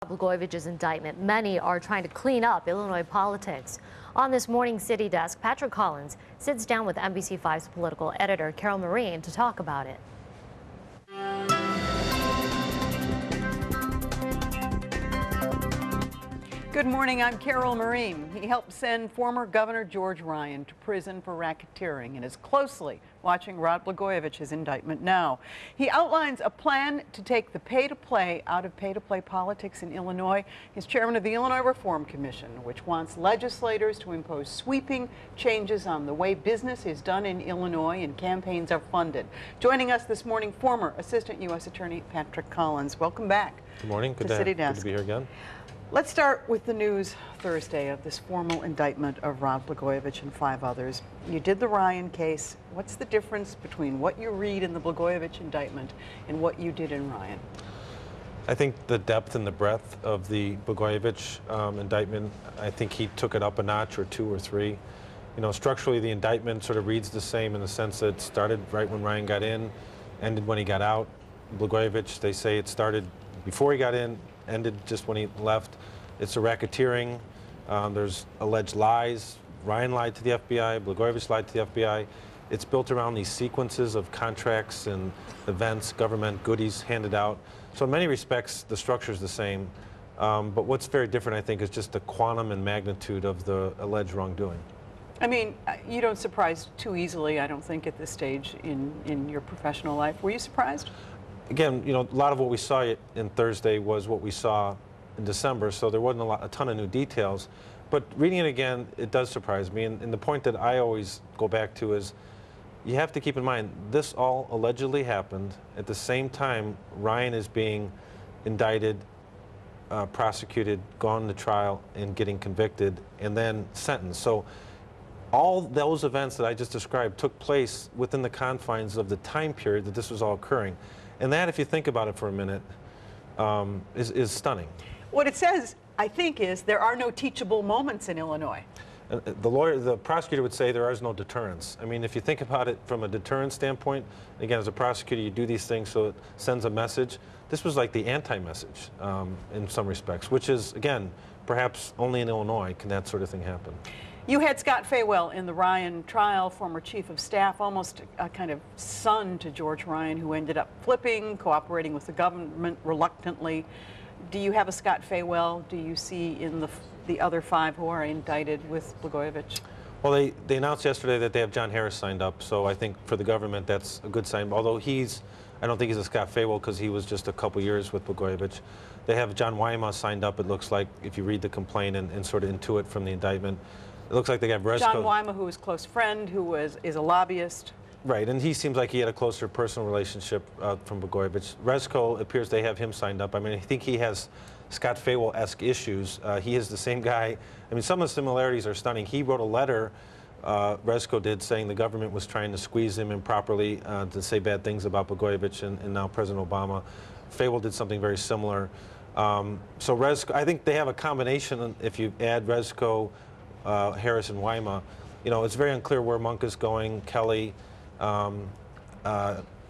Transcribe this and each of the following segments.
Blagojevich's indictment. Many are trying to clean up Illinois politics. On this morning City Desk, Patrick Collins sits down with NBC5's political editor Carol Marine to talk about it. Good morning, I'm Carol Marine. He helped send former Governor George Ryan to prison for racketeering and is closely watching Rod Blagojevich's indictment now. He outlines a plan to take the pay-to-play out of pay-to-play politics in Illinois. He's chairman of the Illinois Reform Commission, which wants legislators to impose sweeping changes on the way business is done in Illinois and campaigns are funded. Joining us this morning, former Assistant U.S. Attorney Patrick Collins. Welcome back. Good morning. Good to City Desk. Good to be here again. Let's start with the news Thursday of this formal indictment of Rod Blagojevich and 5 others. You did the Ryan case. What's the difference between what you read in the Blagojevich indictment and what you did in Ryan? I think the depth and the breadth of the Blagojevich indictment, I think he took it up a notch or 2 or 3. You know, structurally the indictment sort of reads the same in the sense that it started right when Ryan got in, ended when he got out. Blagojevich, they say it started before he got in, ended just when he left. It's a racketeering. There's alleged lies. Ryan lied to the FBI. Blagojevich lied to the FBI. It's built around these sequences of contracts and events, government goodies handed out. So in many respects, the structure is the same. But what's very different, I think, is just the quantum and magnitude of the alleged wrongdoing. I mean, you don't surprise too easily, I don't think, at this stage in your professional life. Were you surprised? Again, you know, a lot of what we saw in Thursday was what we saw in December, so there wasn't a ton of new details. But reading it again, it does surprise me. And the point that I always go back to is you have to keep in mind, this all allegedly happened at the same time Ryan is being indicted, prosecuted, gone to trial, and getting convicted, and then sentenced. So all those events that I just described took place within the confines of the time period that this was all occurring. And that, if you think about it for a minute, is stunning. What it says, I think, is there are no teachable moments in Illinois. The prosecutor would say there is no deterrence. I mean, if you think about it from a deterrence standpoint, again, as a prosecutor, you do these things so it sends a message. This was like the anti-message in some respects, which is, again, perhaps only in Illinois can that sort of thing happen. You had Scott Faywell in the Ryan trial, former chief of staff, almost a kind of son to George Ryan, who ended up flipping, cooperating with the government reluctantly. Do you have a Scott Faywell? Do you see in the other 5 who are indicted with Blagojevich? Well, they announced yesterday that they have John Harris signed up, so I think for the government that's a good sign. Although I don't think he's a Scott Faywell because he was just a couple years with Blagojevich. They have John Wyma signed up, it looks like, if you read the complaint and sort of intuit from the indictment. It looks like they got Rezko. John Wyma, who is a close friend, who is a lobbyist. Right, and he seems like he had a closer personal relationship from Blagojevich. Rezko appears they have him signed up. I mean, I think he has Scott Faywell-esque issues. He is the same guy. I mean, some of the similarities are stunning. He wrote a letter, Rezko did, saying the government was trying to squeeze him improperly to say bad things about Blagojevich and now President Obama. Faywell did something very similar. So Rezko, I think they have a combination. If you add Rezko, Harris and Wyma, you know, it's very unclear where Monk is going, Kelly,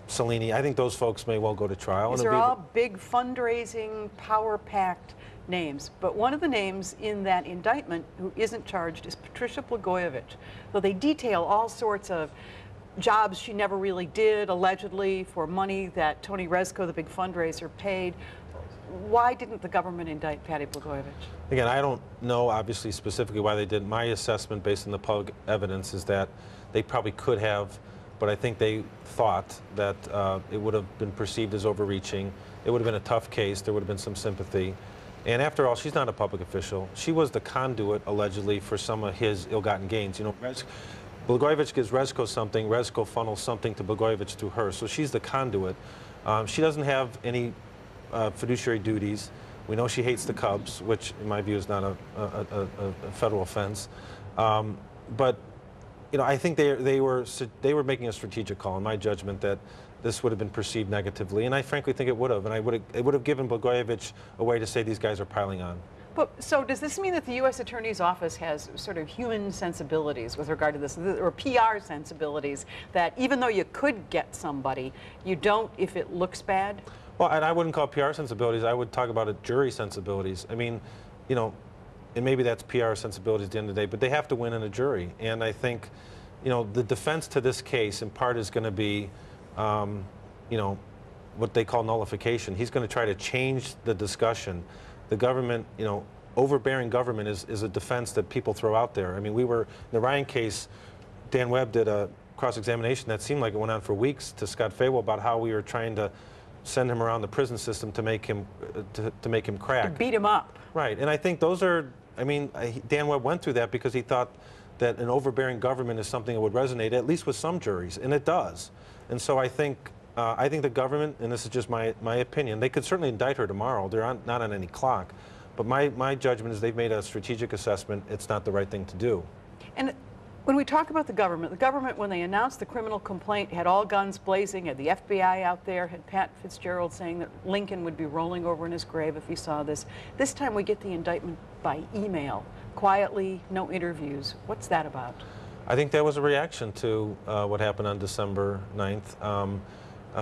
Cellini. I think those folks may well go to trial. These are all big fundraising, power-packed names. But one of the names in that indictment who isn't charged is Patricia Blagojevich. So they detail all sorts of jobs she never really did, allegedly, for money that Tony Rezko, the big fundraiser, paid. Why didn't the government indict Patty Blagojevich? Again, I don't know, obviously, specifically why they didn't. My assessment, based on the public evidence, is that they probably could have, but I think they thought that it would have been perceived as overreaching. It would have been a tough case. There would have been some sympathy. And after all, she's not a public official. She was the conduit, allegedly, for some of his ill-gotten gains. You know, Blagojevich gives Rezko something. Rezko funnels something to Blagojevich through her. So she's the conduit. She doesn't have any fiduciary duties. We know she hates the Cubs, which in my view is not a federal offense. But you know, I think they were making a strategic call, in my judgment, that this would have been perceived negatively, and I frankly think it would have, and it would have given Blagojevich a way to say these guys are piling on. But so does this mean that the U.S. Attorney's Office has sort of human sensibilities with regard to this, or PR sensibilities, that even though you could get somebody, you don't if it looks bad? Well, and I wouldn't call it PR sensibilities. I would talk about it jury sensibilities. I mean, you know, and maybe that's PR sensibilities at the end of the day, but they have to win in a jury. And I think, you know, the defense to this case in part is going to be, you know, what they call nullification. He's going to try to change the discussion. The government, you know, overbearing government is a defense that people throw out there. I mean, in the Ryan case, Dan Webb did a cross-examination that seemed like it went on for weeks to Scott Fable about how we were trying to send him around the prison system to make him crack. To beat him up. Right, and I think those are, I mean, Dan Webb went through that because he thought that an overbearing government is something that would resonate, at least with some juries, and it does. And so I think the government, and this is just my opinion, they could certainly indict her tomorrow. They're not on any clock. But my judgment is they've made a strategic assessment. It's not the right thing to do. And when we talk about the government, when they announced the criminal complaint, had all guns blazing, had the FBI out there, had Pat Fitzgerald saying that Lincoln would be rolling over in his grave if he saw this. This time we get the indictment by email, quietly, no interviews. What's that about? I think that was a reaction to what happened on December 9th.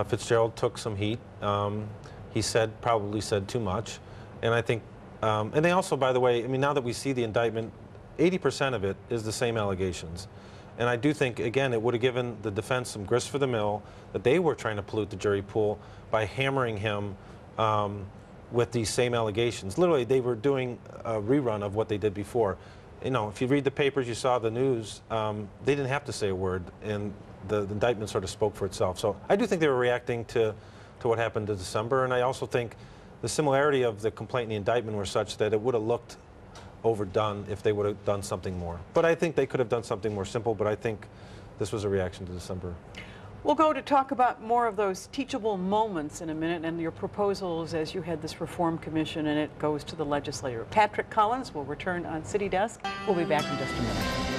Fitzgerald took some heat. He probably said too much. And I think, and they also, by the way, I mean, now that we see the indictment, 80% of it is the same allegations. And I do think, again, it would have given the defense some grist for the mill that they were trying to pollute the jury pool by hammering him with these same allegations. Literally, they were doing a rerun of what they did before. You know, if you read the papers, you saw the news, they didn't have to say a word, and the indictment sort of spoke for itself. So I do think they were reacting to what happened in December, and I also think the similarity of the complaint and the indictment were such that it would have looked overdone if they would have done something more. But I think they could have done something more simple, but I think this was a reaction to December. We'll go to talk about more of those teachable moments in a minute and your proposals as you head this reform commission and it goes to the legislature. Patrick Collins will return on City Desk. We'll be back in just a minute.